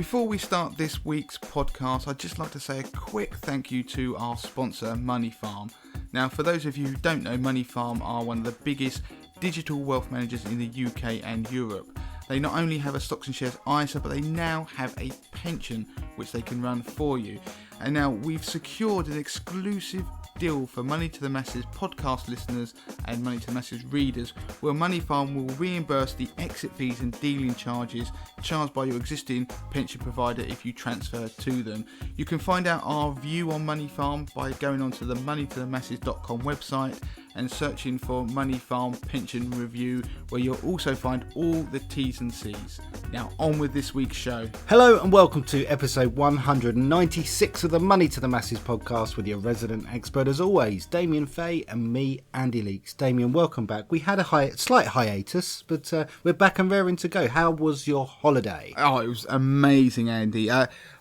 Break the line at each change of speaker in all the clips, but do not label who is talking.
Before we start this week's podcast, I'd just like to say a quick thank you to our sponsor, Money Farm. Now, for those of you who don't know, Money Farm are one of the biggest digital wealth managers in the UK and Europe. They not only have a stocks and shares ISA, but they now have a pension which they can run for you. And now we've secured an exclusive deal for Money to the Masses podcast listeners and Money to the Masses readers, where Money Farm will reimburse the exit fees and dealing charges charged by your existing pension provider if you transfer to them. You can find out our view on Money Farm by going onto the moneytothemasses.com website and searching for Money Farm Pension Review, where you'll also find all the T's and C's. Now on with this week's show.
Hello and welcome to episode 196 of the Money to the Masses podcast with your resident expert as always, Damien Fay and me, Andy Leakes. Damien, welcome back. We had a slight hiatus, but we're back and raring to go. How was your holiday?
Oh, it was amazing, Andy.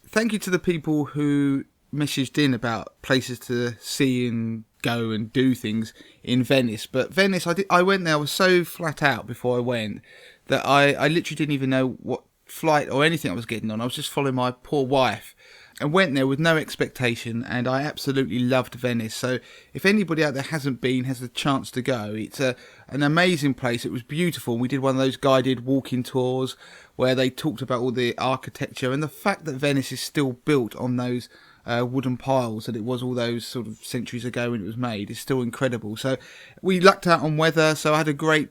Thank you to the people who messaged in about places to see and go and do things in Venice. But Venice, I went there, I was so flat out before I went that I literally didn't even know what flight or anything I was getting on. I was just following my poor wife and went there with no expectation, and I absolutely loved Venice. So if anybody out there hasn't been, has the chance to go, it's an amazing place. It was beautiful. We did one of those guided walking tours where they talked about all the architecture and the fact that Venice is still built on those wooden piles that it was all those sort of centuries ago when it was made is still incredible. So we lucked out on weather, so I had a great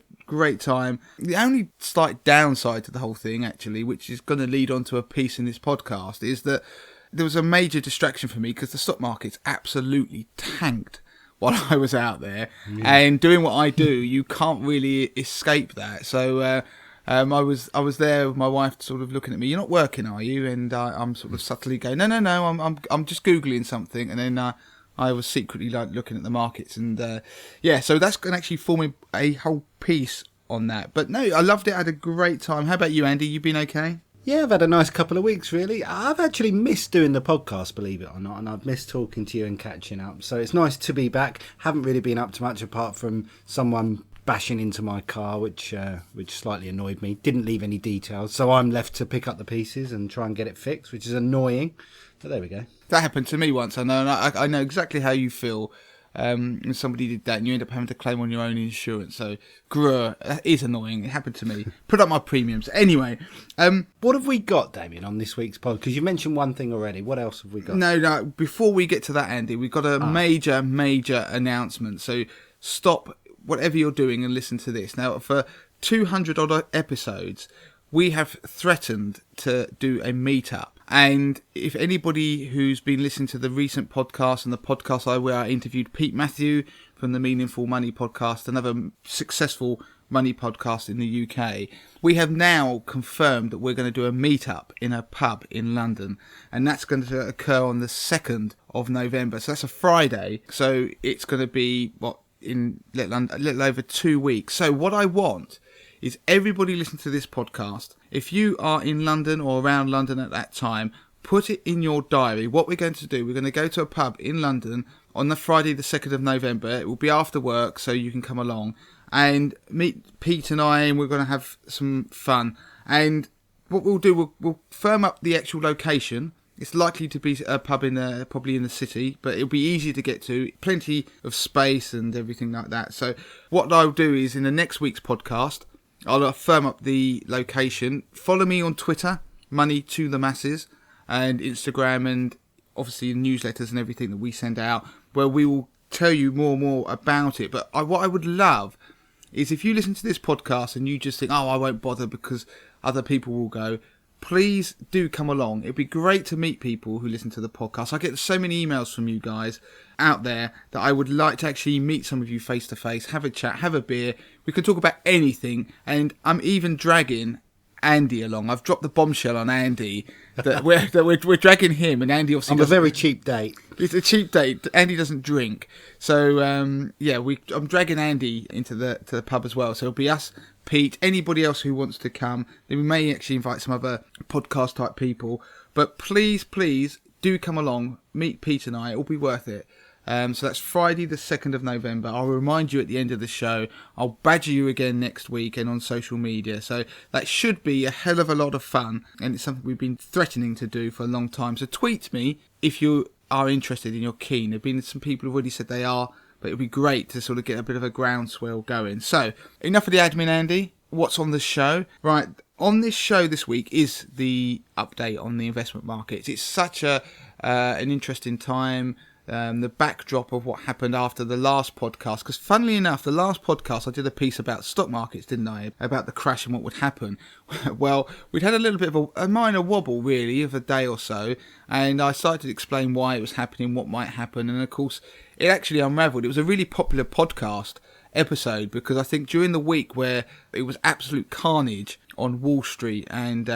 time. The only slight downside to the whole thing, actually, which is going to lead on to a piece in this podcast, is that there was a major distraction for me because the stock market's absolutely tanked while I was out there. Yeah. And doing what I do, you can't really escape that. So I was there with my wife, sort of looking at me. You're not working, are you? And I'm sort of subtly going, no. I'm just googling something. And then I was secretly looking at the markets, and so that's going to actually form a whole piece on that. But no, I loved it. I had a great time. How about you, Andy? You been okay?
Yeah, I've had a nice couple of weeks, really. I've actually missed doing the podcast, believe it or not, and I've missed talking to you and catching up. So it's nice to be back. Haven't really been up to much apart from someone bashing into my car, which slightly annoyed me. Didn't leave any details, so I'm left to pick up the pieces and try and get it fixed, which is annoying. But there we go.
That happened to me once, I know, and I know exactly how you feel. When somebody did that and you end up having to claim on your own insurance. So, that is annoying. It happened to me. Put up my premiums. Anyway.
What have we got, Damien, on this week's pod? Because you mentioned one thing already. What else have we got?
No. Before we get to that, Andy, we've got a major announcement. So, stop whatever you're doing and listen to this. Now, for 200 odd episodes, we have threatened to do a meetup. And if anybody who's been listening to the recent podcast and the podcast where I interviewed Pete Matthew from the Meaningful Money podcast, another successful money podcast in the UK, we have now confirmed that we're going to do a meetup in a pub in London. And that's going to occur on the 2nd of November. So that's a Friday. So it's going to be, in a little over 2 weeks. So what I want is everybody listen to this podcast. If you are in London or around London at that time, put it in your diary. What we're going to do, we're going to go to a pub in London on the Friday the 2nd of November. It will be after work, so you can come along and meet Pete and I, and we're going to have some fun. And what we'll do, we'll firm up the actual location. It's likely to be a pub probably in the city, but it'll be easy to get to. Plenty of space and everything like that. So what I'll do is in the next week's podcast, I'll firm up the location. Follow me on Twitter, Money to the Masses, and Instagram, and obviously newsletters and everything that we send out, where we will tell you more and more about it. But what I would love is if you listen to this podcast and you just think, I won't bother because other people will go, please do come along. It'd be great to meet people who listen to the podcast. I get so many emails from you guys out there that I would like to actually meet some of you face to face, have a chat, have a beer. We can talk about anything, and I'm even dragging Andy along. I've dropped the bombshell on Andy that we're dragging him, and Andy obviously.
I'm a very cheap date.
It's a cheap date. Andy doesn't drink, so I'm dragging Andy to the pub as well. So it'll be us, Pete, anybody else who wants to come. Then we may actually invite some other podcast type people. But please do come along, meet Pete and I. It'll be worth it. So that's Friday the 2nd of November. I'll remind you at the end of the show. I'll badger you again next week and on social media. So that should be a hell of a lot of fun. And it's something we've been threatening to do for a long time. So tweet me if you are interested and you're keen. There have been some people who've already said they are. But it'd be great to sort of get a bit of a groundswell going. So, enough of the admin, Andy. What's on the show? Right, on this show this week is the update on the investment markets. It's such an interesting time. The backdrop of what happened after the last podcast. Because funnily enough, the last podcast I did a piece about stock markets, didn't I? About the crash and what would happen. Well, we'd had a little bit of a minor wobble, really, of a day or so. And I started to explain why it was happening, what might happen. And of course, it actually unravelled. It was a really popular podcast episode because I think during the week where it was absolute carnage on Wall Street and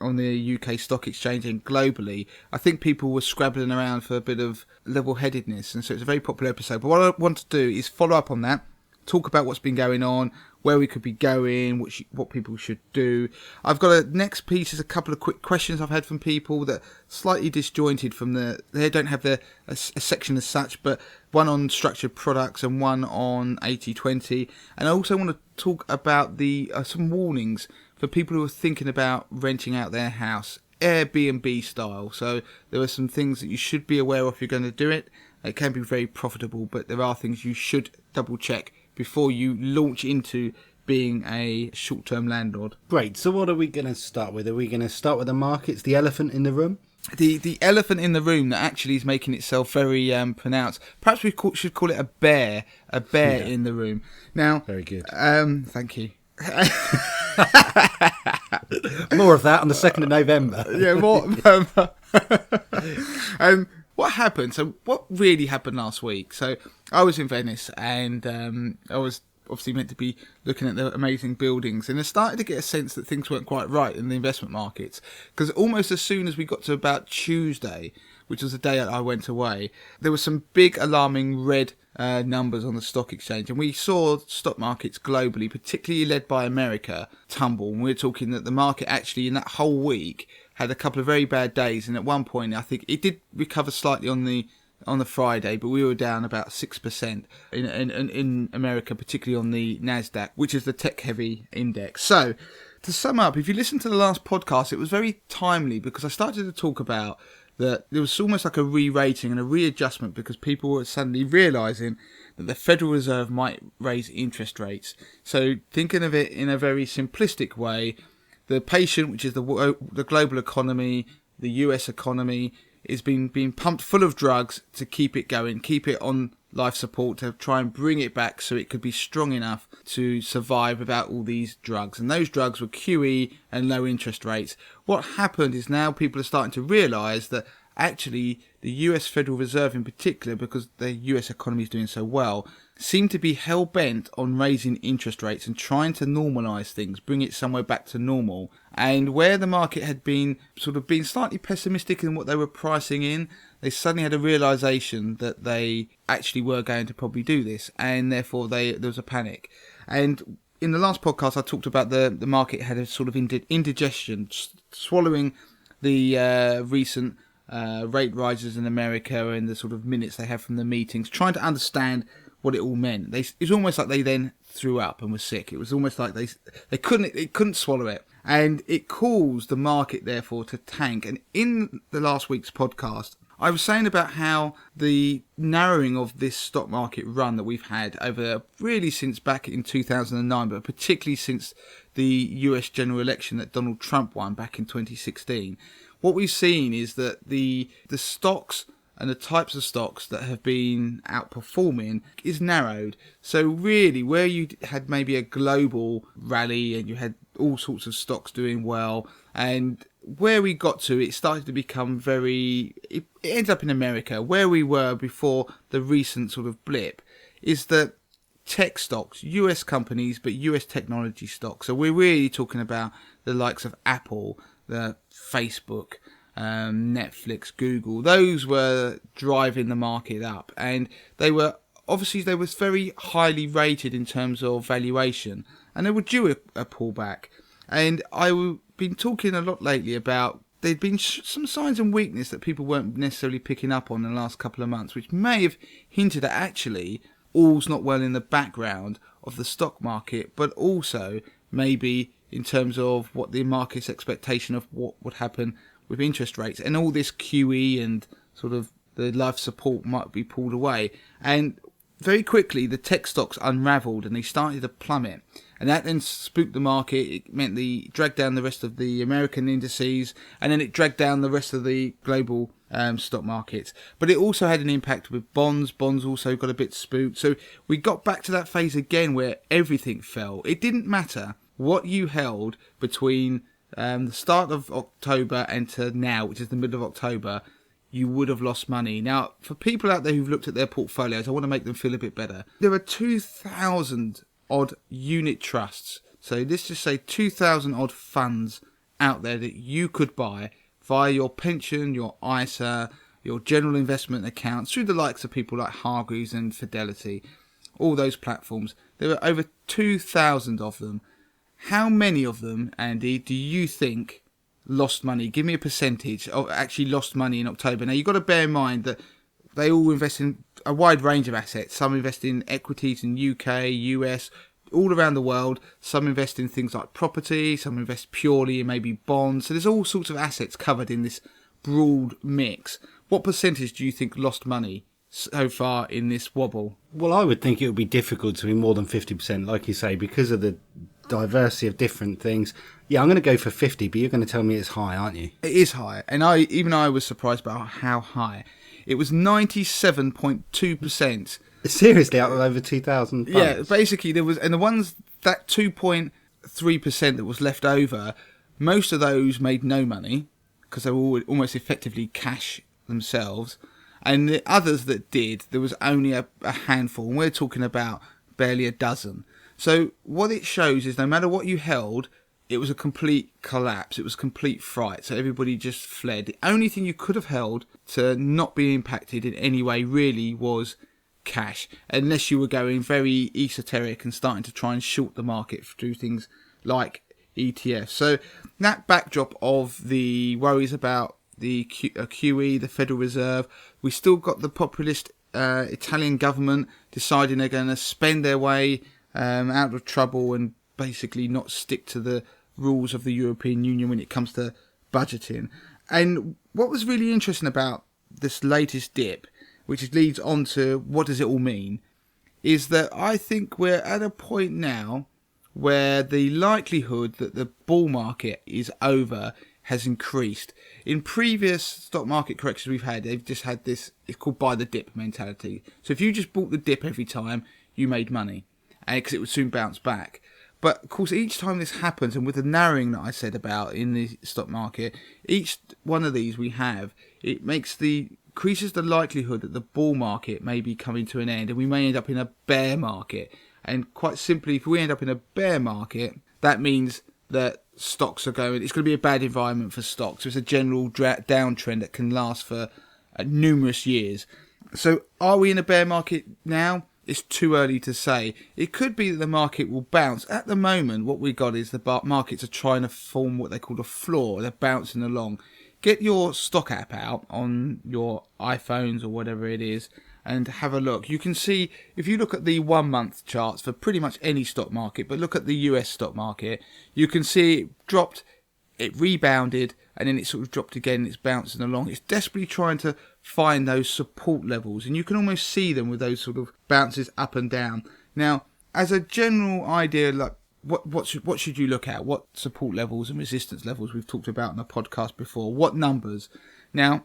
on the UK stock exchange and globally, I think people were scrabbling around for a bit of level-headedness, and so it's a very popular episode. But what I want to do is follow up on that, talk about what's been going on, where we could be going, what people should do. I've got a next piece is a couple of quick questions I've had from people that slightly disjointed from they don't have a section as such, but one on structured products and one on 80/20. And I also want to talk about some warnings for people who are thinking about renting out their house, Airbnb style. So there are some things that you should be aware of if you're going to do it. It can be very profitable, but there are things you should double check before you launch into being a short-term landlord.
Great. So what are we going to start with? Are we going to start with the markets, the elephant in the room?
The elephant in the room that actually is making itself very pronounced. Perhaps we should call it a bear in the room. Now,
very good.
Thank you.
More of that on the 2nd of November.
Yeah, more. What happened? So what really happened last week? So I was in Venice and I was obviously meant to be looking at the amazing buildings, and I started to get a sense that things weren't quite right in the investment markets, because almost as soon as we got to about Tuesday, which was the day I went away, there were some big alarming red numbers on the stock exchange, and we saw stock markets globally, particularly led by America, tumble. And we're talking that the market actually in that whole week had a couple of very bad days, and at one point I think it did recover slightly on the Friday, but we were down about 6% in America, particularly on the NASDAQ, which is the tech-heavy index. So, to sum up, if you listen to the last podcast, it was very timely because I started to talk about that there was almost like a re-rating and a readjustment because people were suddenly realising that the Federal Reserve might raise interest rates. So, thinking of it in a very simplistic way, the patient, which is the global economy, the US economy, is being pumped full of drugs to keep it going, keep it on life support, to try and bring it back so it could be strong enough to survive without all these drugs. And those drugs were QE and low interest rates. What happened is now people are starting to realise that actually the US Federal Reserve in particular, because the US economy is doing so well, seem to be hell-bent on raising interest rates and trying to normalise things, bring it somewhere back to normal. And where the market had been slightly pessimistic in what they were pricing in, they suddenly had a realisation that they actually were going to probably do this, and therefore there was a panic. And in the last podcast I talked about the market had a sort of indigestion, swallowing the recent rate rises in America and the sort of minutes they have from the meetings, trying to understand what it all meant. It was almost like they then threw up and were sick. It was almost like they couldn't swallow it, and it caused the market therefore to tank. And in the last week's podcast, I was saying about how the narrowing of this stock market run that we've had over really since back in 2009, but particularly since the US general election that Donald Trump won back in 2016, what we've seen is that the stocks and the types of stocks that have been outperforming is narrowed. So really, where you had maybe a global rally and you had all sorts of stocks doing well, and where we got to, it started to become it ends up in America. Where we were before the recent sort of blip is that tech stocks, US companies, but US technology stocks. So we're really talking about the likes of Apple, the Facebook, Netflix, Google. Those were driving the market up, and they were very highly rated in terms of valuation, and they were due a pullback. And I've been talking a lot lately about there'd been some signs of weakness that people weren't necessarily picking up on in the last couple of months, which may have hinted at actually all's not well in the background of the stock market, but also maybe in terms of what the market's expectation of what would happen with interest rates, and all this QE and sort of the life support might be pulled away. And very quickly the tech stocks unravelled and they started to plummet, and that then spooked the market. It meant they dragged down the rest of the American indices, and then it dragged down the rest of the global stock markets. But it also had an impact with bonds. Bonds also got a bit spooked. So we got back to that phase again where everything fell. It didn't matter what you held between the start of October and to now, which is the middle of October, you would have lost money. Now, for people out there who've looked at their portfolios, I want to make them feel a bit better. There are 2,000 odd unit trusts. So let's just say 2,000 odd funds out there that you could buy via your pension, your ISA, your general investment accounts, through the likes of people like Hargreaves and Fidelity, all those platforms. There are over 2,000 of them. How many of them, Andy, do you think lost money? Give me a percentage of actually lost money in October. Now, you've got to bear in mind that they all invest in a wide range of assets. Some invest in equities in UK, US, all around the world. Some invest in things like property. Some invest purely in maybe bonds. So there's all sorts of assets covered in this broad mix. What percentage do you think lost money so far in this wobble?
Well, I would think it would be difficult to be more than 50%, like you say, because of the diversity of different things. Yeah, I'm going to go for 50, but you're going to tell me it's high, aren't you?
It is high, and I was surprised by how high. It was 97.2%.
Seriously, out of over 2,000 funds?
Yeah, basically there was, and the ones, that 2.3% that was left over, most of those made no money because they were all almost effectively cash themselves, and the others that did, there was only a handful, and we're talking about barely a dozen. So what it shows is no matter what you held, it was a complete collapse. It was complete fright. So everybody just fled. The only thing you could have held to not be impacted in any way really was cash, unless you were going very esoteric and starting to try and short the market through things like ETFs. So that backdrop of the worries about the QE, the Federal Reserve, we still got the populist Italian government deciding they're going to spend their way out of trouble and basically not stick to the rules of the European Union when it comes to budgeting. And what was really interesting about this latest dip, which leads on to what does it all mean, is that I think we're at a point now where the likelihood that the bull market is over has increased. In previous stock market corrections we've had, they've just had this, it's called buy the dip mentality. So if you just bought the dip every time, you made money, because it would soon bounce back. But of course, each time this happens, and with the narrowing that I said about in the stock market, each one of these we have, it increases the likelihood that the bull market may be coming to an end, and we may end up in a bear market. And quite simply, if we end up in a bear market, that means that stocks are it's going to be a bad environment for stocks. It's a general downtrend that can last for numerous years. So are we in a bear market now? It's too early to say. It could be that the market will bounce. At the moment, what we got is the markets are trying to form what they call a floor. They're bouncing along. Get your stock app out on your iPhones or whatever it is and have a look. You can see, if you look at the 1 month charts for pretty much any stock market, but look at the US stock market, you can see it dropped, it rebounded, and then it sort of dropped again. It's bouncing along. It's desperately trying to find those support levels, and you can almost see them with those sort of bounces up and down. Now, as a general idea, like what should you look at? What support levels and resistance levels we've talked about in the podcast before? What numbers? Now,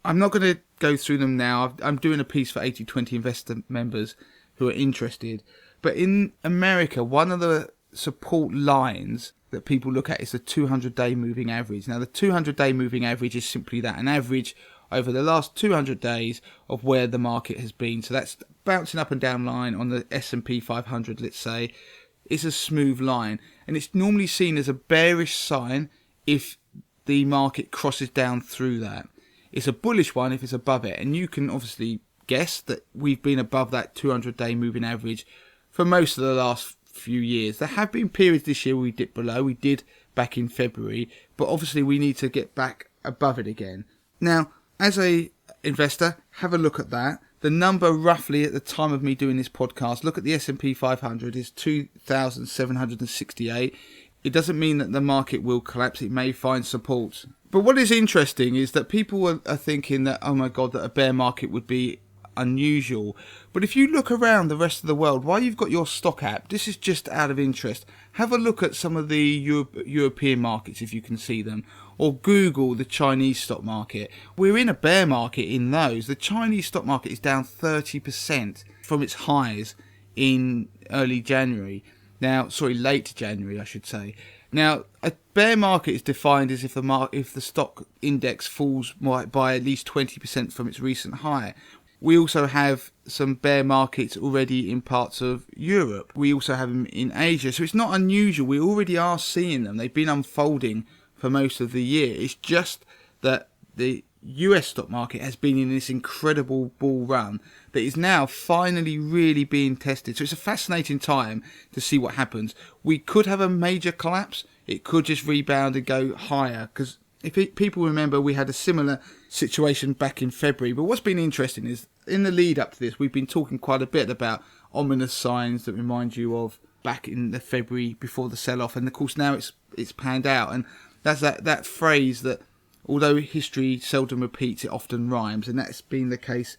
I'm not going to go through them now. I'm doing a piece for 80/20 investor members who are interested. But in America, one of the support lines that people look at is the 200-day moving average. Now, the 200-day moving average is simply that, an average over the last 200 days of where the market has been. So that's bouncing up and down line on the S&P 500, let's say. It's a smooth line, and it's normally seen as a bearish sign if the market crosses down through that. It's a bullish one if it's above it, and you can obviously guess that we've been above that 200-day moving average for most of the last few years. There have been periods this year where we dipped below. We did back in February, but obviously we need to get back above it again. Now, as a investor, have a look at that. The number roughly at the time of me doing this podcast, look at the S&P 500, is 2,768. It doesn't mean that the market will collapse. It may find support. But what is interesting is that people are thinking that, oh my God, that a bear market would be unusual. But if you look around the rest of the world, while you've got your stock app, this is just out of interest, have a look at some of the European markets if you can see them, or Google the Chinese stock market. We're in a bear market in those. The Chinese stock market is down 30% from its highs in late January, I should say. Now, a bear market is defined as if the stock index falls by at least 20% from its recent high. We also have some bear markets already in parts of Europe. We also have them in Asia. So it's not unusual. We already are seeing them. They've been unfolding for most of the year. It's just that the US stock market has been in this incredible bull run that is now finally really being tested. So it's a fascinating time to see what happens. We could have a major collapse. It could just rebound and go higher, because if people remember, we had a similar situation back in February. But what's been interesting is, in the lead up to this, we've been talking quite a bit about ominous signs that remind you of back in the February before the sell-off. And of course now it's panned out. And that's that phrase that, although history seldom repeats, it often rhymes. And that's been the case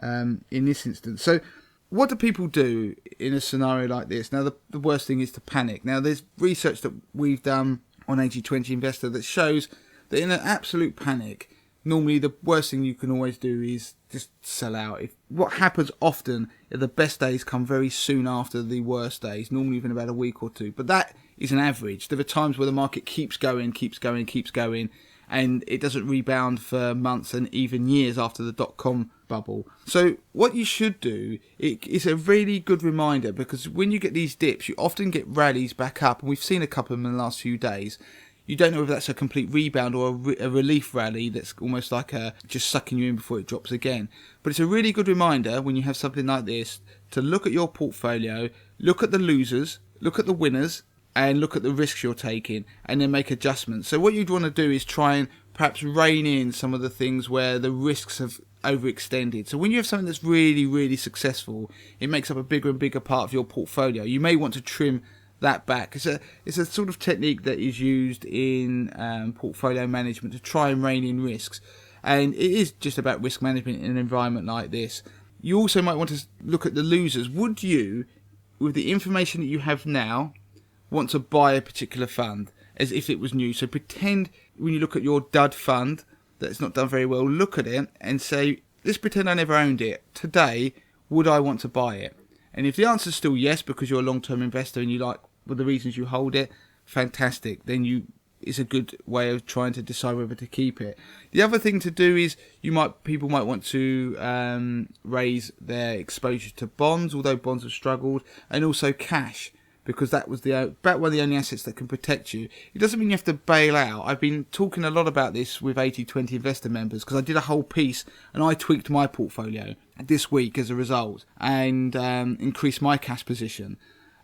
in this instance. So what do people do in a scenario like this? Now, the worst thing is to panic. Now, there's research that we've done on AG20 Investor that shows that in an absolute panic, normally the worst thing you can always do is just sell out. What happens often is the best days come very soon after the worst days, normally within about a week or two. But that is an average. There are times where the market keeps going, and it doesn't rebound for months and even years after the dot-com bubble. So what you should do, it's a really good reminder, because when you get these dips, you often get rallies back up, and we've seen a couple of them in the last few days. You don't know if that's a complete rebound or a relief rally that's almost like just sucking you in before it drops again. But it's a really good reminder when you have something like this to look at your portfolio, look at the losers, look at the winners, and look at the risks you're taking, and then make adjustments. So what you'd want to do is try and perhaps rein in some of the things where the risks have overextended. So when you have something that's really, really successful, it makes up a bigger and bigger part of your portfolio. You may want to trim that back. It's a sort of technique that is used in portfolio management to try and rein in risks, and it is just about risk management in an environment like this. You also might want to look at the losers. Would you, with the information that you have now, want to buy a particular fund as if it was new? So pretend when you look at your dud fund that's not done very well, look at it and say, let's pretend I never owned it. Today, would I want to buy it? And if the answer is still yes, because you're a long-term investor and you like the reasons you hold it, fantastic. Then it's a good way of trying to decide whether to keep it. The other thing to do is people might want to raise their exposure to bonds, although bonds have struggled, and also cash, because that was about one of the only assets that can protect you. It doesn't mean you have to bail out. I've been talking a lot about this with 80/20 investor members, because I did a whole piece and I tweaked my portfolio this week as a result and increased my cash position.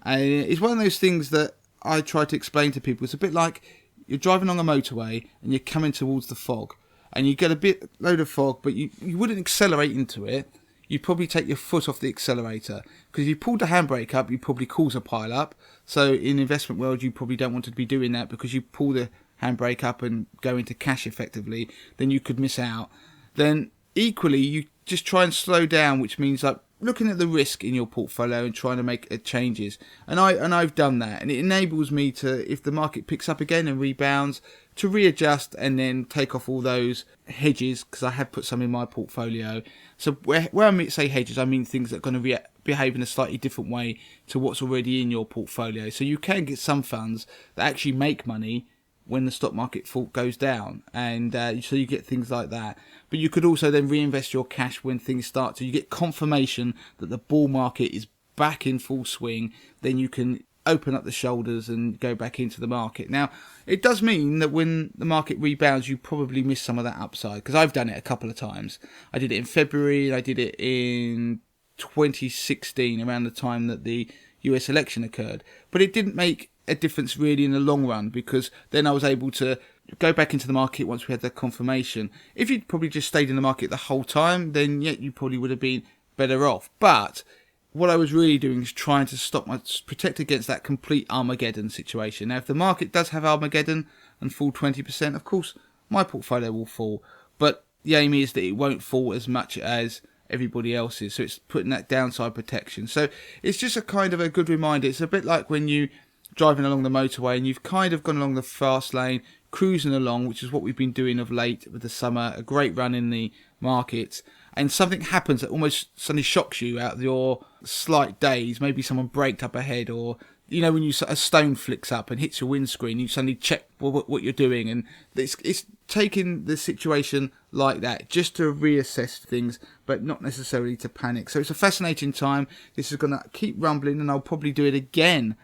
And it's one of those things that I try to explain to people. It's a bit like you're driving along a motorway and you're coming towards the fog, and you get a load of fog, but you wouldn't accelerate into it. You'd probably take your foot off the accelerator, because if you pulled the handbrake up, you'd probably cause a pile up. So in the investment world, you probably don't want to be doing that, because you pull the handbrake up and go into cash effectively, then you could miss out. Then equally, you just try and slow down, which means like looking at the risk in your portfolio and trying to make changes. And I've done that, and it enables me to, if the market picks up again and rebounds, to readjust and then take off all those hedges, because I have put some in my portfolio. So where I say hedges, I mean things that are going to behave in a slightly different way to what's already in your portfolio. So you can get some funds that actually make money when the stock market goes down, and so you get things like that. But you could also then reinvest your cash when things start. So you get confirmation that the bull market is back in full swing. Then you can open up the shoulders and go back into the market. Now, it does mean that when the market rebounds, you probably miss some of that upside, because I've done it a couple of times. I did it in February, and I did it in 2016, around the time that the US election occurred. But it didn't make a difference really in the long run, because then I was able to go back into the market once we had the confirmation. If you'd probably just stayed in the market the whole time, then yeah, you probably would have been better off. But what I was really doing is trying to protect against that complete Armageddon situation. Now, if the market does have Armageddon and fall 20%, of course, my portfolio will fall. But the aim is that it won't fall as much as everybody else's. So it's putting that downside protection. So it's just a kind of a good reminder. It's a bit like when you driving along the motorway and you've kind of gone along the fast lane, cruising along, which is what we've been doing of late with the summer, a great run in the markets, and something happens that almost suddenly shocks you out of your slight daze. Maybe someone braked up ahead, or when a stone flicks up and hits your windscreen, you suddenly check what you're doing, and it's taking the situation like that just to reassess things, but not necessarily to panic. So it's a fascinating time. This is going to keep rumbling, and I'll probably do it again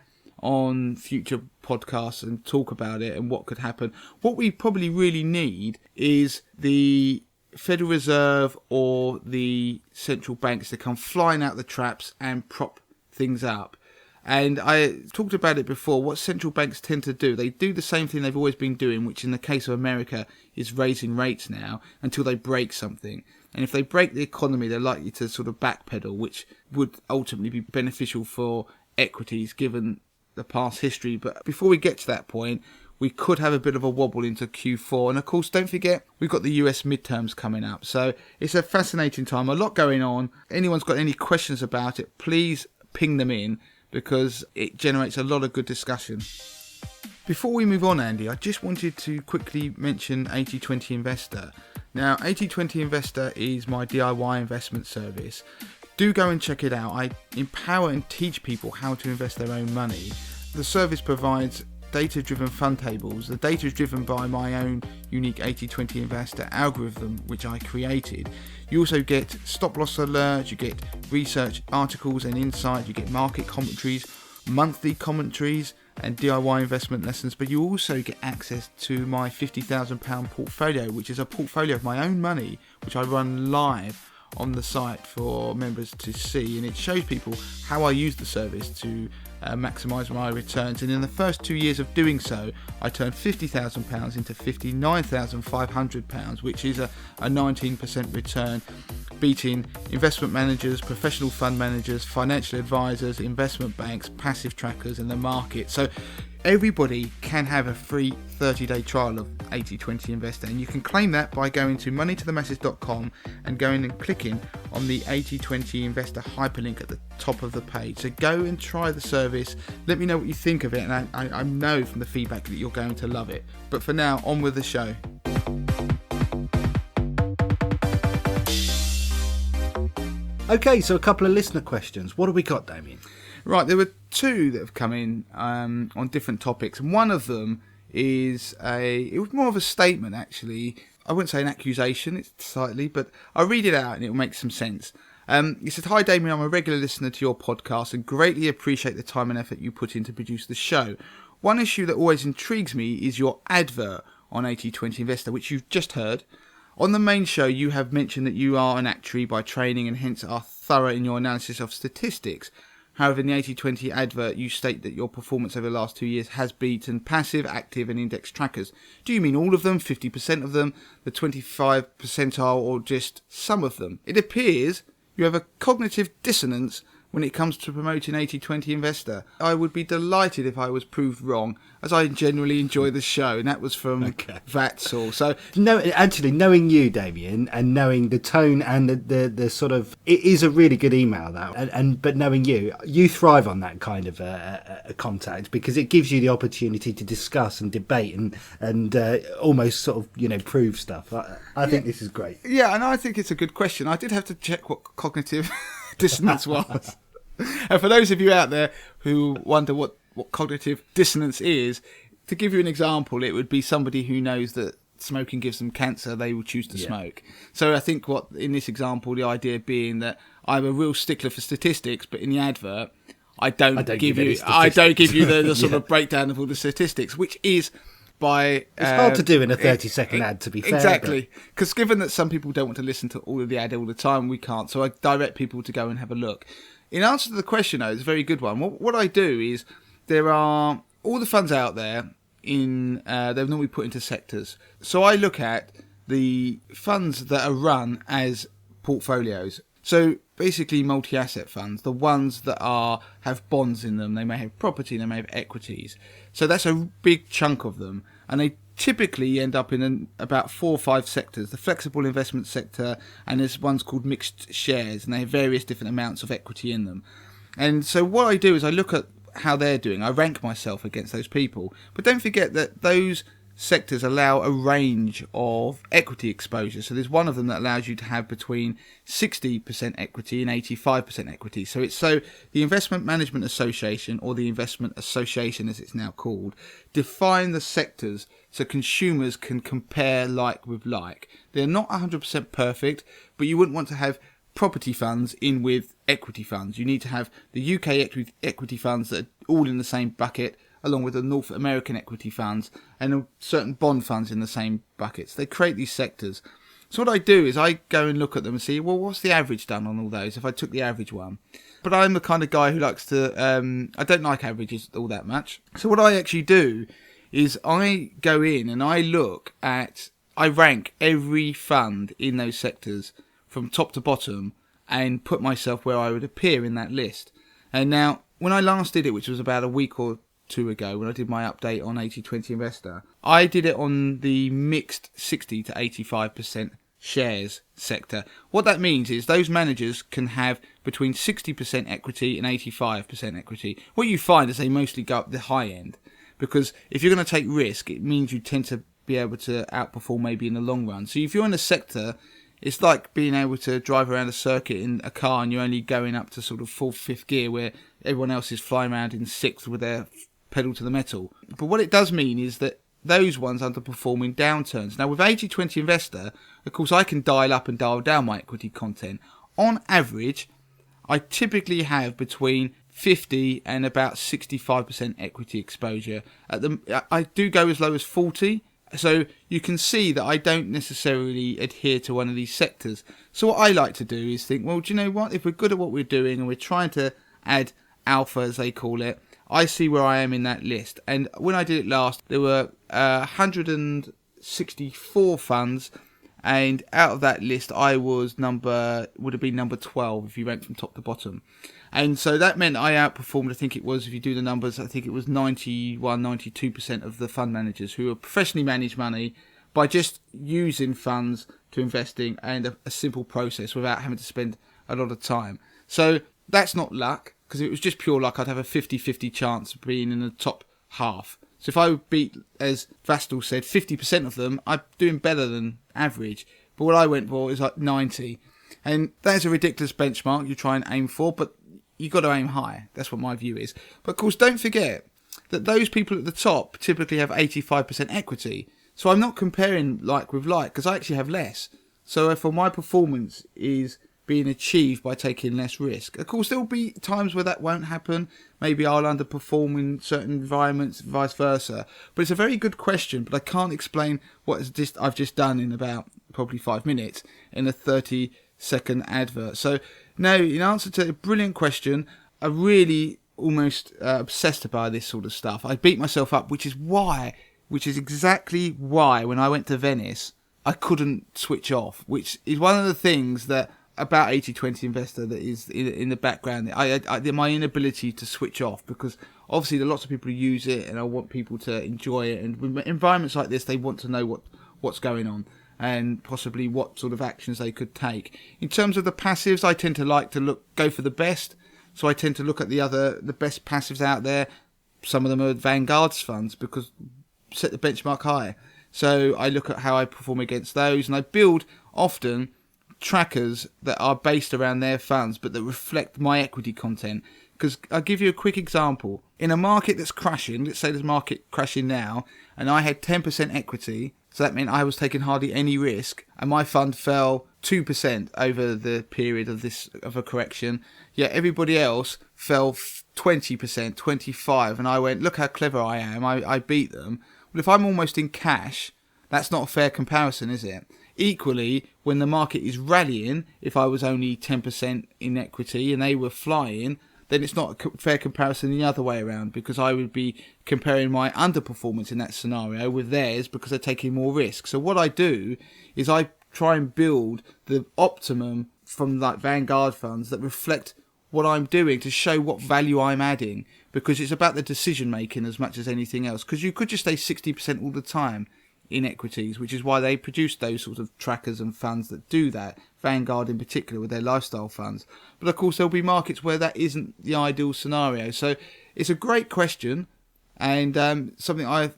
on future podcasts and talk about it and what could happen. What we probably really need is the Federal Reserve or the central banks to come flying out the traps and prop things up. And I talked about it before. What central banks tend to do, they do the same thing they've always been doing, which in the case of America is raising rates now until they break something. And if they break the economy, they're likely to sort of backpedal, which would ultimately be beneficial for equities given the past history. But before we get to that point, we could have a bit of a wobble into Q4. And of course, don't forget, we've got the US midterms coming up. So it's a fascinating time, a lot going on. Anyone's got any questions about it, please ping them in, because it generates a lot of good discussion. Before we move on, Andy, I just wanted to quickly mention 80/20 Investor. Now, 80/20 Investor is my DIY investment service. Do go and check it out. I empower and teach people how to invest their own money. The service provides data-driven fund tables. The data is driven by my own unique 80/20 Investor algorithm, which I created. You also get stop-loss alerts, you get research articles and insights, you get market commentaries, monthly commentaries and DIY investment lessons, but you also get access to my £50,000 portfolio, which is a portfolio of my own money, which I run live on the site for members to see, and it shows people how I use the service to maximise my returns. And in the first 2 years of doing so, I turned £50,000 into £59,500, which is a 19% return, beating investment managers, professional fund managers, financial advisors, investment banks, passive trackers in the market. So everybody can have a free 30-day trial of 80/20 Investor, and you can claim that by going to moneytothemasses.com and going and clicking on the 80/20 Investor hyperlink at the top of the page. So go and try the service. Let me know what you think of it, and I know from the feedback that you're going to love it. But for now, on with the show.
Okay, so a couple of listener questions. What have we got, Damien?
Right, there were two that have come in on different topics. And one of them is it was more of a statement, actually. I wouldn't say an accusation, it's slightly, but I'll read it out and it will make some sense. He said, "Hi Damien, I'm a regular listener to your podcast and greatly appreciate the time and effort you put in to produce the show. One issue that always intrigues me is your advert on 80/20 Investor, which you've just heard. On the main show, you have mentioned that you are an actuary by training and hence are thorough in your analysis of statistics. However, in the 80/20 advert, you state that your performance over the last 2 years has beaten passive, active and index trackers. Do you mean all of them, 50% of them, the 25th percentile, or just some of them? It appears you have a cognitive dissonance when it comes to promoting 80/20 Investor. I would be delighted if I was proved wrong, as I generally enjoy the show." And that was from Vatsal. So,
no, actually, knowing you, Damien, and knowing the tone and the sort of, it is a really good email, that. But knowing you thrive on that kind of a contact, because it gives you the opportunity to discuss and debate and almost sort of prove stuff. I think this is great.
Yeah, and I think it's a good question. I did have to check what cognitive dissonance was. And for those of you out there who wonder what cognitive dissonance is, to give you an example, it would be somebody who knows that smoking gives them cancer, they will choose to smoke. So I think what, in this example, the idea being that I'm a real stickler for statistics, but in the advert, I don't give you the sort of breakdown of all the statistics, which is by...
It's hard to do in a 30-second ad, to be fair.
Exactly. Because given that some people don't want to listen to all of the ad all the time, we can't. So I direct people to go and have a look. In answer to the question, though, it's a very good one. What I do is, there are all the funds out there, they're normally put into sectors. So I look at the funds that are run as portfolios. So basically multi-asset funds, the ones that have bonds in them, they may have property, they may have equities. So that's a big chunk of them, and they typically end up in about 4 or 5 sectors. The flexible investment sector, and there's ones called mixed shares, and they have various different amounts of equity in them. And so what I do is I look at how they're doing. I rank myself against those people. But don't forget that those sectors allow a range of equity exposure. So there's one of them that allows you to have between 60% equity and 85% equity. So the Investment Management Association, or the Investment Association as it's now called, define the sectors so consumers can compare like with like. They're not 100% perfect, but you wouldn't want to have property funds in with equity funds. You need to have the UK equity funds that are all in the same bucket, along with the North American equity funds and certain bond funds in the same buckets. They create these sectors. So what I do is I go and look at them and see, well, what's the average done on all those if I took the average one? But I'm the kind of guy who likes to, I don't like averages all that much. So what I actually do is I go in and I rank every fund in those sectors from top to bottom and put myself where I would appear in that list. And now, when I last did it, which was about a week or 2 ago, when I did my update on 80/20 Investor, I did it on the mixed 60 to 85% shares sector. What that means is those managers can have between 60% equity and 85% equity. What you find is they mostly go up the high end, because if you're going to take risk, it means you tend to be able to outperform maybe in the long run. So if you're in a sector, it's like being able to drive around a circuit in a car and you're only going up to sort of 4th, 5th gear, where everyone else is flying around in 6th with their pedal to the metal. But what it does mean is that those ones underperform in downturns. Now with 80/20 Investor, of course, I can dial up and dial down my equity content. On average, I typically have between 50 and about 65% equity exposure. I do go as low as 40. So you can see that I don't necessarily adhere to one of these sectors. So what I like to do is think, well, do you know what? If we're good at what we're doing and we're trying to add alpha, as they call it, I see where I am in that list. And when I did it last, there were 164 funds. And out of that list, I would have been number 12 if you went from top to bottom. And so that meant I outperformed, I think it was, if you do the numbers, I think it was 91, 92% of the fund managers who are professionally managed money by just using funds to investing and a simple process without having to spend a lot of time. So that's not luck, because if it was just pure luck, I'd have a 50-50 chance of being in the top half. So if I would beat, as Vastal said, 50% of them, I'm doing better than average. But what I went for is like 90. And that is a ridiculous benchmark you try and aim for, but you've got to aim high. That's what my view is. But of course, don't forget that those people at the top typically have 85% equity. So I'm not comparing like with like, because I actually have less. So if my performance is being achieved by taking less risk. Of course, there will be times where that won't happen. Maybe I'll underperform in certain environments, vice versa. But it's a very good question, but I can't explain what I've just done in about probably 5 minutes in a 30-second advert. So, no, in answer to a brilliant question, I'm really almost obsessed about this sort of stuff. I beat myself up, which is exactly why when I went to Venice, I couldn't switch off, which is one of the things that about 80/20 Investor that is in the background. My inability to switch off, because obviously there are lots of people who use it and I want people to enjoy it, and with environments like this they want to know what's going on and possibly what sort of actions they could take. In terms of the passives, I tend to like to go for the best, so I tend to look at the best passives out there. Some of them are Vanguard's funds, because set the benchmark high. So I look at how I perform against those, and I build often trackers that are based around their funds but that reflect my equity content. Because I'll give you a quick example. In a market that's crashing, let's say there's a market crashing now, and I had 10% equity, so that meant I was taking hardly any risk, and my fund fell 2% over the period of a correction, yet everybody else fell 20%, 25%, and I went, look how clever I am, I beat them. Well, if I'm almost in cash, that's not a fair comparison, is it? Equally, when the market is rallying, if I was only 10% in equity and they were flying, then it's not a fair comparison the other way around, because I would be comparing my underperformance in that scenario with theirs because they're taking more risk. So what I do is I try and build the optimum from like Vanguard funds that reflect what I'm doing to show what value I'm adding, because it's about the decision making as much as anything else. Because you could just stay 60% all the time in equities, which is why they produce those sorts of trackers and funds that do that, Vanguard in particular with their lifestyle funds. But of course there'll be markets where that isn't the ideal scenario. So it's a great question, and something I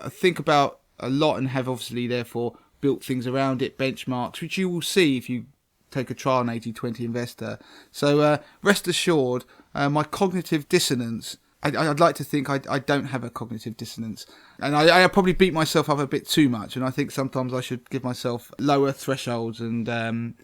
think about a lot, and have obviously therefore built things around it, benchmarks, which you will see if you take a trial on 80/20 Investor. So rest assured, my cognitive dissonance, I'd like to think I don't have a cognitive dissonance, and I probably beat myself up a bit too much, and I think sometimes I should give myself lower thresholds and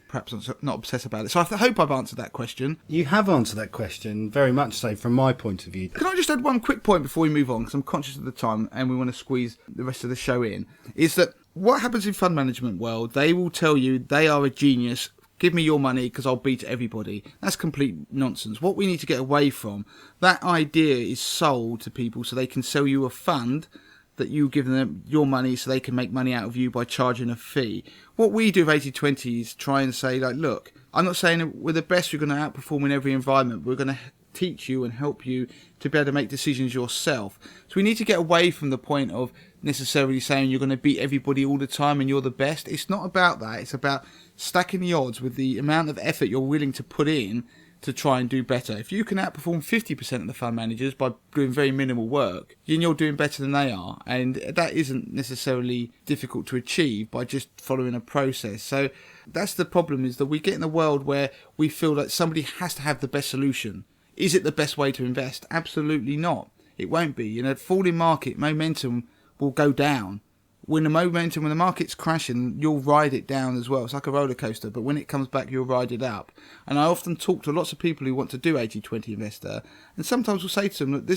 perhaps not obsess about it. So I hope I've answered that question.
You have answered that question, very much so, from my point of view.
Can I just add one quick point before we move on, because I'm conscious of the time and we want to squeeze the rest of the show in, is that what happens in fund management world, they will tell you they are a genius. Give me your money because I'll beat everybody. That's complete nonsense. What we need to get away from, that idea is sold to people so they can sell you a fund that you give them your money so they can make money out of you by charging a fee. What we do with 80/20 is try and say, like, look, I'm not saying that we're the best, we're going to outperform in every environment. We're going to teach you and help you to be able to make decisions yourself. So we need to get away from the point of necessarily saying you're going to beat everybody all the time and you're the best. It's not about that. It's about stacking the odds with the amount of effort you're willing to put in to try and do better. If you can outperform 50% of the fund managers by doing very minimal work, then you're doing better than they are. And that isn't necessarily difficult to achieve by just following a process. So that's the problem, is that we get in a world where we feel that somebody has to have the best solution. Is it the best way to invest? Absolutely not. It won't be. In a falling market, momentum will go down. When the market's crashing, you'll ride it down as well. It's like a roller coaster, but when it comes back, you'll ride it up. And I often talk to lots of people who want to do 80/20 Investor, and sometimes we'll say to them, look,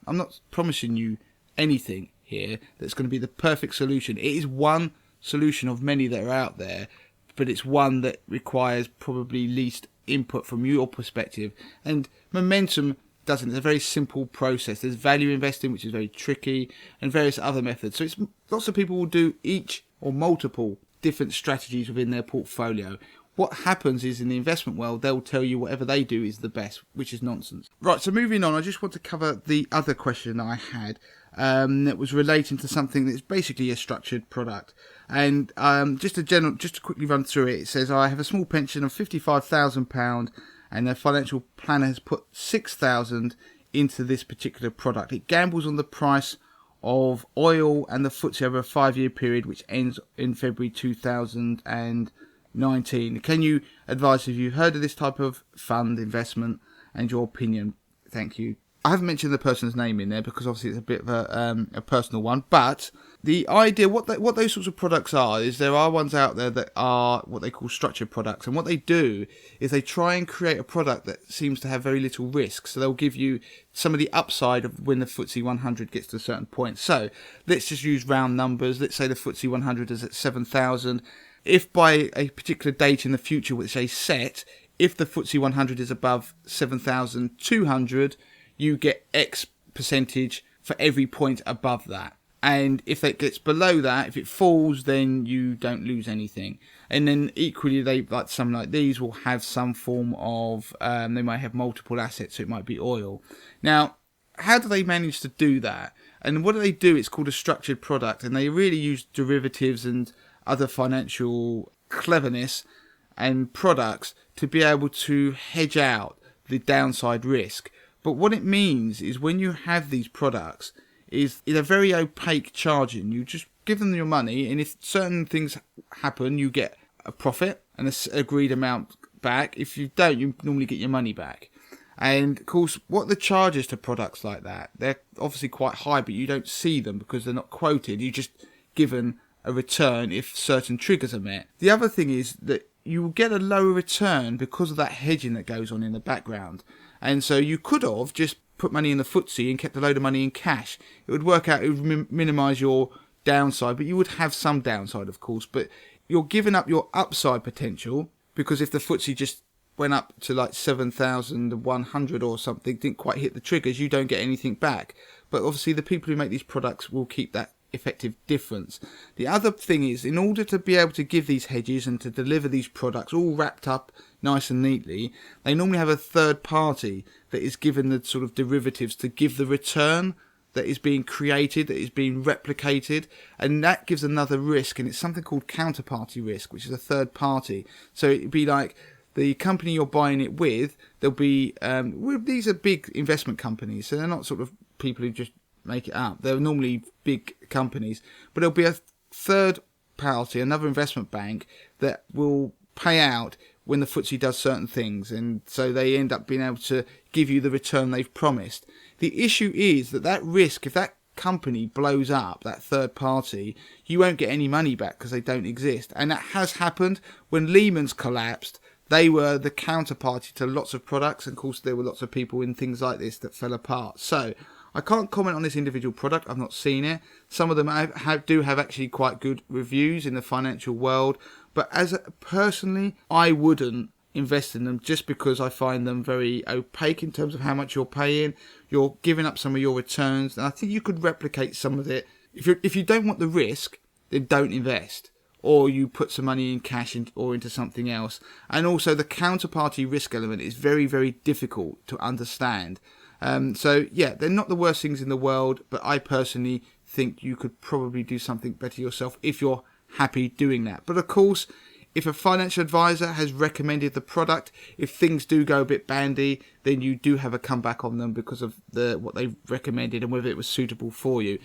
I'm not promising you anything here that's going to be the perfect solution. It is one solution of many that are out there, but it's one that requires probably least input from your perspective. And momentum doesn't. It's a very simple process. There's value investing, which is very tricky, and various other methods. So lots of people will do each or multiple different strategies within their portfolio. What happens is, in the investment world, they'll tell you whatever they do is the best, which is nonsense. Right, so moving on, I just want to cover the other question that I had that was relating to something that's basically a structured product. And just to quickly run through it, it says, I have a small pension of £55,000 and their financial planner has put £6,000 into this particular product. It gambles on the price of oil and the FTSE over a 5-year period, which ends in February 2019. Can you advise if you've heard of this type of fund investment and your opinion? Thank you. I haven't mentioned the person's name in there because obviously it's a bit of a personal one, but the idea, what those sorts of products are, is there are ones out there that are what they call structured products, and what they do is they try and create a product that seems to have very little risk. So they'll give you some of the upside of when the FTSE 100 gets to a certain point. So let's just use round numbers. Let's say the FTSE 100 is at 7,000. If by a particular date in the future, which they set, if the FTSE 100 is above 7,200, you get X percentage for every point above that. And if it gets below that, if it falls, then you don't lose anything. And then equally, some like these will have some form of, they might have multiple assets, so it might be oil. Now, how do they manage to do that? And what do they do? It's called a structured product, and they really use derivatives and other financial cleverness and products to be able to hedge out the downside risk. But what it means is, when you have these products, is in a very opaque charging. You just give them your money, and if certain things happen, you get a profit and an agreed amount back. If you don't, you normally get your money back. And of course, what the charges to products like that, they're obviously quite high, but you don't see them because they're not quoted. You're just given a return if certain triggers are met. The other thing is that you will get a lower return because of that hedging that goes on in the background. And so you could have just put money in the FTSE and kept a load of money in cash. It would work out, it would minimise your downside, but you would have some downside, of course. But you're giving up your upside potential, because if the FTSE just went up to like 7,100 or something, didn't quite hit the triggers, you don't get anything back. But obviously the people who make these products will keep that effective difference. The other thing is, in order to be able to give these hedges and to deliver these products all wrapped up nice and neatly, they normally have a third party that is given the sort of derivatives to give the return that is being created, that is being replicated, and that gives another risk, and it's something called counterparty risk, which is a third party. So it'd be like the company you're buying it with, there'll be these are big investment companies, so they're not sort of people who just make it up. They're normally big companies, but there'll be a third party, another investment bank, that will pay out when the FTSE does certain things, and so they end up being able to give you the return they've promised. The issue is that risk, if that company blows up, that third party, you won't get any money back because they don't exist. And that has happened when Lehman's collapsed. They were the counterparty to lots of products, and of course there were lots of people in things like this that fell apart. So I can't comment on this individual product. I've not seen it. Some of them do have actually quite good reviews in the financial world, but personally, I wouldn't invest in them just because I find them very opaque in terms of how much you're paying. You're giving up some of your returns, and I think you could replicate some of it. If you don't want the risk, then don't invest, or you put some money in cash or into something else. And also the counterparty risk element is very, very difficult to understand. So yeah, they're not the worst things in the world, but I personally think you could probably do something better yourself if you're happy doing that. But of course, if a financial advisor has recommended the product, if things do go a bit bandy, then you do have a comeback on them because of what they've recommended and whether it was suitable for you.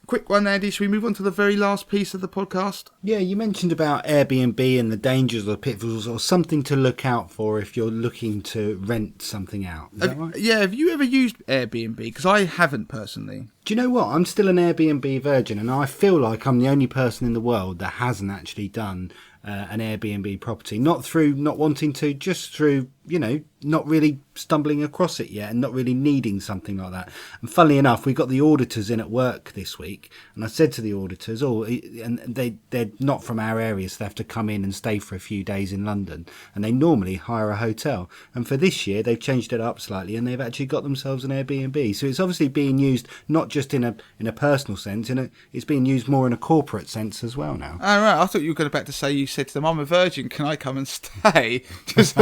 Quick one, Andy. Should we move on to the very last piece of the podcast?
Yeah, you mentioned about Airbnb and the dangers or the pitfalls, or something to look out for if you're looking to rent something out. Is that right?
Yeah, have you ever used Airbnb? Because I haven't personally.
Do you know what? I'm still an Airbnb virgin, and I feel like I'm the only person in the world that hasn't actually done an Airbnb property. Not through not wanting to, just through, not really stumbling across it yet and not really needing something like that. And funnily enough, we got the auditors in at work this week, and I said to the auditors, and they're not from our area, so they have to come in and stay for a few days in London, and they normally hire a hotel. And for this year, they've changed it up slightly, and they've actually got themselves an Airbnb. So it's obviously being used not just in a personal sense, it's being used more in a corporate sense as well now.
Oh, right. I thought you were going back to say, you said to them, I'm a virgin, can I come and stay just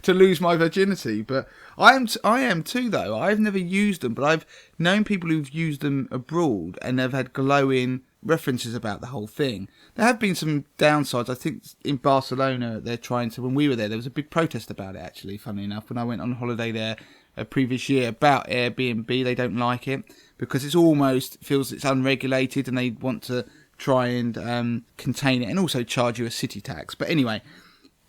to lose my virginity? But I am too, though. I've never used them, but I've known people who've used them abroad and they've had glowing references about the whole thing. There have been some downsides. I think in Barcelona, they're trying to, when we were there was a big protest about it, actually, funnily enough, when I went on holiday there a previous year, about Airbnb. They don't like it because it's almost feels it's unregulated, and they want to try and contain it and also charge you a city tax. But anyway,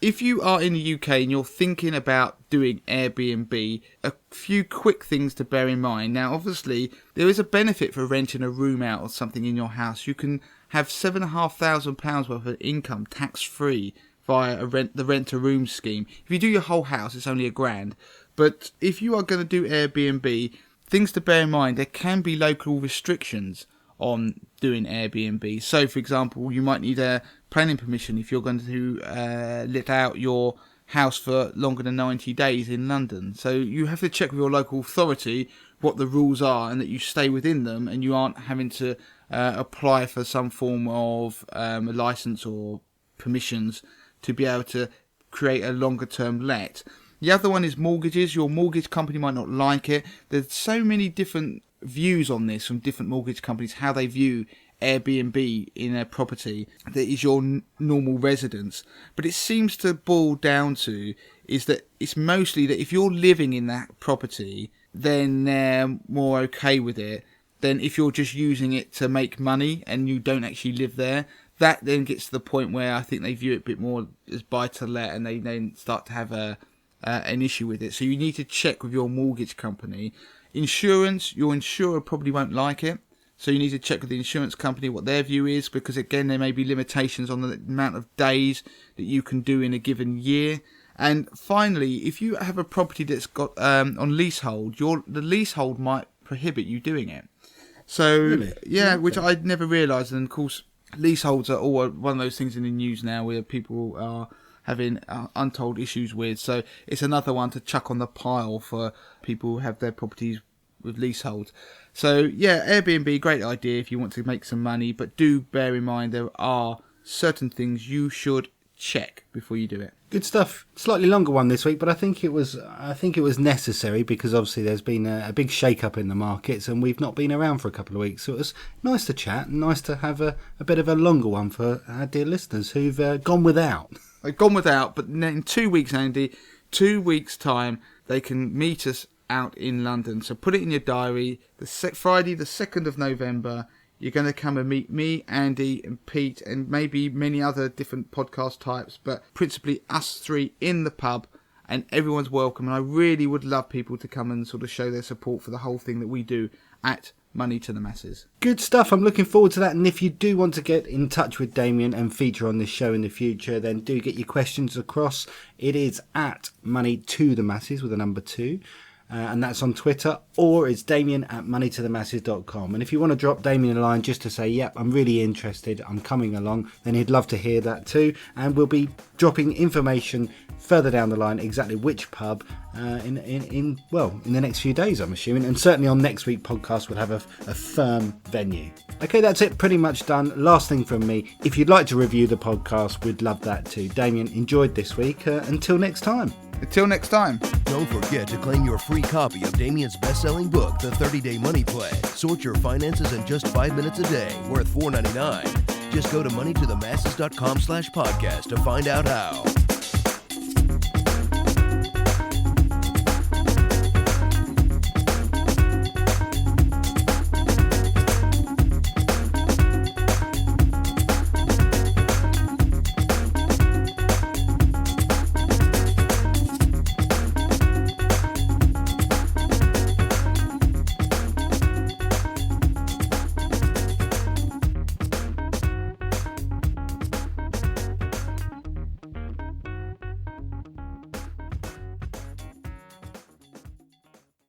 if you are in the UK and you're thinking about doing Airbnb, a few quick things to bear in mind. Now, obviously, there is a benefit for renting a room out or something in your house. You can have £7,500 worth of income tax-free via the rent-a-room scheme. If you do your whole house, it's only £1,000. But if you are going to do Airbnb, things to bear in mind, there can be local restrictions on doing Airbnb. So, for example, you might need a planning permission if you're going to let out your house for longer than 90 days in London. So you have to check with your local authority what the rules are and that you stay within them, and you aren't having to apply for some form of a license or permissions to be able to create a longer term let. The other one is mortgages. Your mortgage company might not like it. There's so many different views on this from different mortgage companies, how they view Airbnb in a property that is your normal residence. But it seems to boil down to is that it's mostly that if you're living in that property, then they're more okay with it than if you're just using it to make money and you don't actually live there. That then gets to the point where I think they view it a bit more as buy to let, and they then start to have an issue with it. So you need to check with your mortgage company. Insurance, your insurer probably won't like it. So you need to check with the insurance company what their view is, because again, there may be limitations on the amount of days that you can do in a given year. And finally, if you have a property that's got on leasehold, the leasehold might prohibit you doing it. So really? Yeah, which I'd never realised. And of course, leaseholds are all one of those things in the news now where people are having untold issues with. So it's another one to chuck on the pile for people who have their properties with leasehold. So yeah, Airbnb, great idea if you want to make some money, but do bear in mind there are certain things you should check before you do it.
Good stuff. Slightly longer one this week, but I think it was necessary because obviously there's been a big shake-up in the markets and we've not been around for a couple of weeks. So it was nice to chat and nice to have a bit of a longer one for our dear listeners who've gone without.
They've gone without, but in 2 weeks, Andy, 2 weeks' time, they can meet us out in London. So put it in your diary. Friday, the 2nd of November, you're going to come and meet me, Andy, and Pete, and maybe many other different podcast types, but principally us three in the pub, and everyone's welcome. And I really would love people to come and sort of show their support for the whole thing that we do at Money to the Masses.
Good stuff. I'm looking forward to that. And if you do want to get in touch with Damien and feature on this show in the future, then do get your questions across. It is at Money to the Masses with a number 2. And that's on Twitter, or it's damien@moneytothemasses.com. And if you want to drop Damien a line just to say, yep, I'm really interested, I'm coming along, then he'd love to hear that too. And we'll be dropping information further down the line, exactly which pub, in the next few days, I'm assuming. And certainly on next week's podcast, we'll have a firm venue. Okay, that's it, pretty much done. Last thing from me, if you'd like to review the podcast, we'd love that too. Damien, enjoyed this week. Until next time.
Until next time.
Don't forget to claim your free copy of Damien's best-selling book, The 30-Day Money Play. Sort your finances in just 5 minutes a day, worth $4.99. Just go to moneytothemasses.com/podcast to find out how.